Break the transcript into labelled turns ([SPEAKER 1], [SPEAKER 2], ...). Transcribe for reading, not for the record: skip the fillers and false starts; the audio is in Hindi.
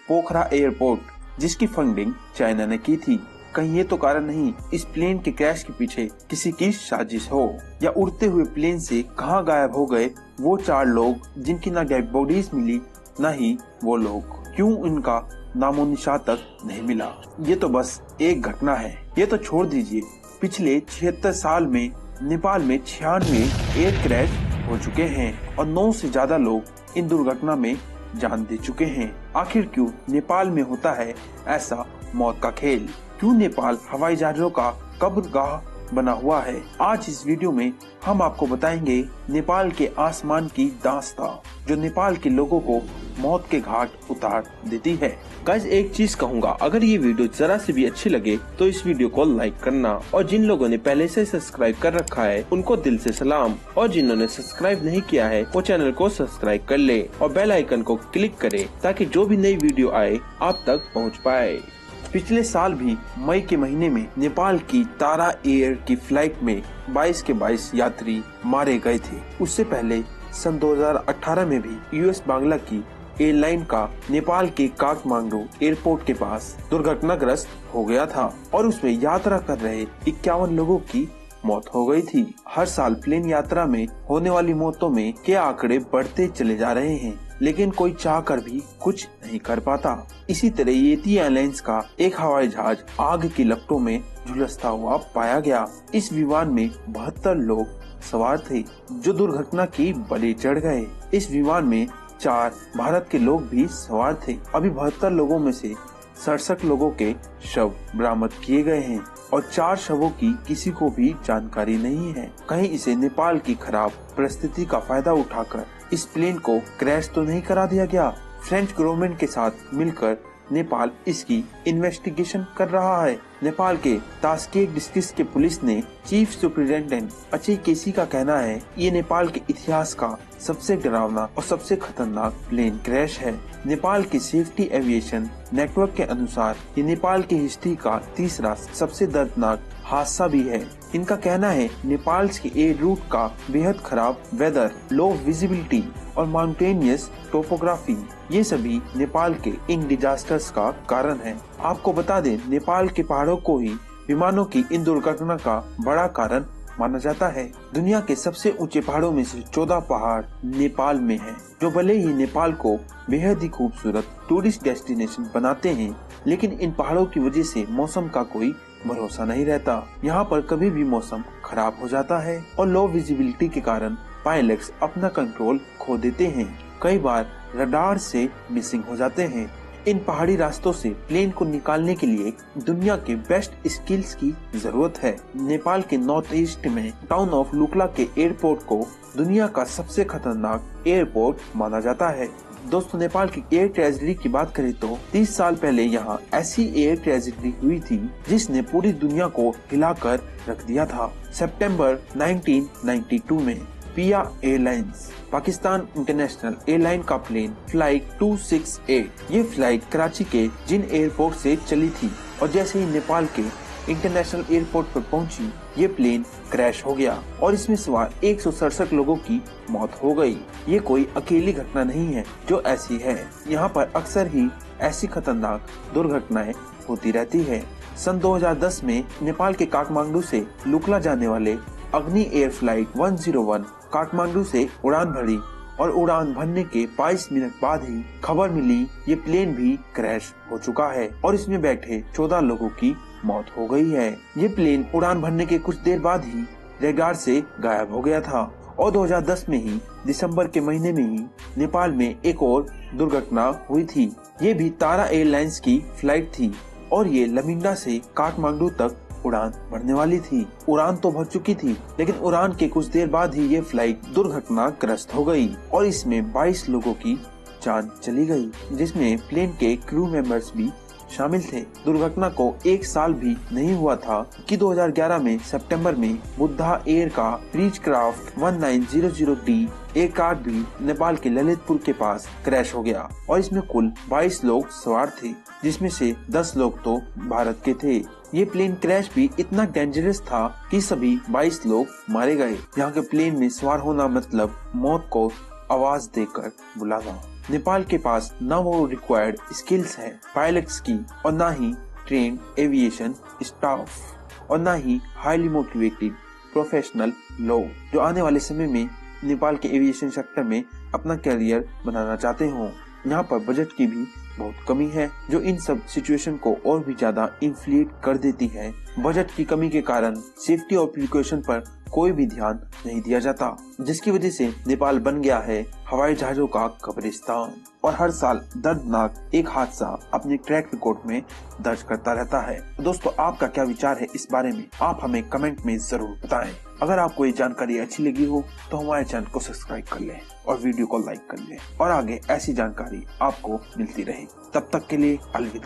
[SPEAKER 1] पोखरा एयरपोर्ट, जिसकी फंडिंग चाइना ने की थी। कहीं ये तो कारण नहीं इस प्लेन के क्रैश के पीछे किसी की साजिश हो, या उड़ते हुए प्लेन से कहां गायब हो गए वो 4 लोग जिनकी ना डेड बॉडीज मिली न ही वो लोग, क्यों इनका नामो निशान तक नहीं मिला। ये तो बस एक घटना है। ये तो छोड़ दीजिए, पिछले 76 साल में नेपाल में 96 एयर क्रैश हो चुके हैं और 9 से ज्यादा लोग इन दुर्घटना में जान दे चुके हैं। आखिर क्यों नेपाल में होता है ऐसा मौत का खेल? क्यों नेपाल हवाई जहाजों का कब्रगाह बना हुआ है? आज इस वीडियो में हम आपको बताएंगे नेपाल के आसमान की दास्तां, जो नेपाल के लोगों को मौत के घाट उतार देती है। गाइस, एक चीज कहूंगा, अगर ये वीडियो जरा से भी अच्छी लगे तो इस वीडियो को लाइक करना, और जिन लोगों ने पहले से सब्सक्राइब कर रखा है उनको दिल से सलाम, और जिन्होंने सब्सक्राइब नहीं किया है वो चैनल को सब्सक्राइब कर ले और बेल आइकन को क्लिक करे ताकि जो भी नई वीडियो आए आप तक पहुँच पाए। पिछले साल भी मई के महीने में नेपाल की तारा एयर की फ्लाइट में 22 के 22 यात्री मारे गए थे। उससे पहले सन 2018 में भी यूएस बांग्ला की एयरलाइन का नेपाल के काठमांडू एयरपोर्ट के पास दुर्घटनाग्रस्त हो गया था और उसमें यात्रा कर रहे 51 लोगों की मौत हो गई थी। हर साल प्लेन यात्रा में होने वाली मौतों में के आंकड़े बढ़ते चले जा रहे हैं, लेकिन कोई चाहकर भी कुछ नहीं कर पाता। इसी तरह येती एयरलाइंस का एक हवाई जहाज आग की लपटों में झुलसता हुआ पाया गया। इस विमान में 72 लोग सवार थे जो दुर्घटना की बलि चढ़ गए। इस विमान में 4 भारत के लोग भी सवार थे। अभी 72 लोगों में से 67 लोगों के शव बरामद किए गए हैं और 4 शवों की किसी को भी जानकारी नहीं है। कहीं इसे नेपाल की खराब परिस्थिति का फायदा उठाकर इस प्लेन को क्रैश तो नहीं करा दिया गया? फ्रेंच गवर्नमेंट के साथ मिलकर नेपाल इसकी इन्वेस्टिगेशन कर रहा है। नेपाल के तास्केक डिस्ट्रिक्ट के पुलिस ने चीफ सुपरिटेंडेंट अजय केसी का कहना है ये नेपाल के इतिहास का सबसे डरावना और सबसे खतरनाक प्लेन क्रैश है। नेपाल के सेफ्टी एविएशन नेटवर्क के अनुसार ये नेपाल की हिस्ट्री का तीसरा सबसे दर्दनाक हादसा भी है। इनका कहना है नेपाल के एयर रूट का बेहद खराब वेदर, लो विजिबिलिटी और माउंटेनियस टोपोग्राफी, ये सभी नेपाल के इन डिजास्टर्स का कारण है। आपको बता दें, नेपाल के पहाड़ों को ही विमानों की इन दुर्घटना का बड़ा कारण माना जाता है। दुनिया के सबसे ऊंचे पहाड़ों में से 14 पहाड़ नेपाल में हैं, जो भले ही नेपाल को बेहद ही खूबसूरत टूरिस्ट डेस्टिनेशन बनाते हैं, लेकिन इन पहाड़ों की वजह से मौसम का कोई भरोसा नहीं रहता। यहाँ पर कभी भी मौसम खराब हो जाता है और लो विजिबिलिटी के कारण पायलट्स अपना कंट्रोल खो देते हैं। कई बार रडार से मिसिंग हो जाते हैं। इन पहाड़ी रास्तों से प्लेन को निकालने के लिए दुनिया के बेस्ट स्किल्स की जरूरत है। नेपाल के नॉर्थ ईस्ट में टाउन ऑफ लुक्ला के एयरपोर्ट को दुनिया का सबसे खतरनाक एयरपोर्ट माना जाता है। दोस्तों, नेपाल की एयर ट्रेजेडी की बात करें तो 30 साल पहले यहाँ ऐसी एयर ट्रेजेडी हुई थी जिसने पूरी दुनिया को हिलाकर रख दिया था। सितंबर 1992 में पिया एयरलाइंस पाकिस्तान इंटरनेशनल एयरलाइन का प्लेन फ्लाइट 268 ये फ्लाइट कराची के जिन एयरपोर्ट से चली थी और जैसे ही नेपाल के इंटरनेशनल एयरपोर्ट पर पहुंची ये प्लेन क्रैश हो गया और इसमें सवार 167 लोगों की मौत हो गई। ये कोई अकेली घटना नहीं है जो ऐसी है। यहाँ पर अक्सर ही ऐसी खतरनाक दुर्घटनाएं होती रहती है। सन 2010 में नेपाल के काठमांडू से लुक्ला जाने वाले अग्नि एयर फ्लाइट 101 काठमांडू से उड़ान भरी और उड़ान भरने के 22 मिनट बाद ही खबर मिली ये प्लेन भी क्रैश हो चुका है और इसमें बैठे 14 लोगों की मौत हो गई है। ये प्लेन उड़ान भरने के कुछ देर बाद ही रडार से गायब हो गया था और 2010 में ही दिसंबर के महीने में ही नेपाल में एक और दुर्घटना हुई थी। ये भी तारा एयरलाइंस की फ्लाइट थी और ये लमिंडा से काठमांडू तक उड़ान भरने वाली थी। उड़ान तो भर चुकी थी, लेकिन उड़ान के कुछ देर बाद ही ये फ्लाइट दुर्घटनाग्रस्त हो गई और इसमें 22 लोगों की जान चली गई, जिसमें प्लेन के क्रू मेंबर्स भी शामिल थे। दुर्घटना को 1 साल भी नहीं हुआ था कि 2011 में सितंबर में बुद्धा एयर का रीच क्राफ्ट 1900D एयरक्राफ्ट भी नेपाल के ललितपुर के पास क्रैश हो गया और इसमें कुल 22 लोग सवार थे, जिसमें से 10 लोग तो भारत के थे। ये प्लेन क्रैश भी इतना डेंजरस था कि सभी 22 लोग मारे गए। यहाँ के प्लेन में सवार होना मतलब मौत को आवाज देकर बुलाना। नेपाल के पास न वो रिक्वायर्ड स्किल्स है पायलट्स की, और न ही ट्रेन एविएशन स्टाफ, और न ही हाईली मोटिवेटेड प्रोफेशनल लोग जो आने वाले समय में नेपाल के एविएशन सेक्टर में अपना करियर बनाना चाहते हों। यहाँ पर बजट की भी बहुत कमी है जो इन सब सिचुएशन को और भी ज्यादा इन्फ्लेट कर देती है। बजट की कमी के कारण सेफ्टी और प्रिकॉशन पर कोई भी ध्यान नहीं दिया जाता, जिसकी वजह से नेपाल बन गया है हवाई जहाजों का कब्रिस्तान, और हर साल दर्दनाक एक हादसा अपने ट्रैक रिकॉर्ड में दर्ज करता रहता है। दोस्तों, आपका क्या विचार है इस बारे में, आप हमें कमेंट में जरूर बताएं। अगर आपको ये जानकारी अच्छी लगी हो तो हमारे चैनल को सब्सक्राइब कर लें और वीडियो को लाइक कर लें, और आगे ऐसी जानकारी आपको मिलती रहे। तब तक के लिए अलविदा।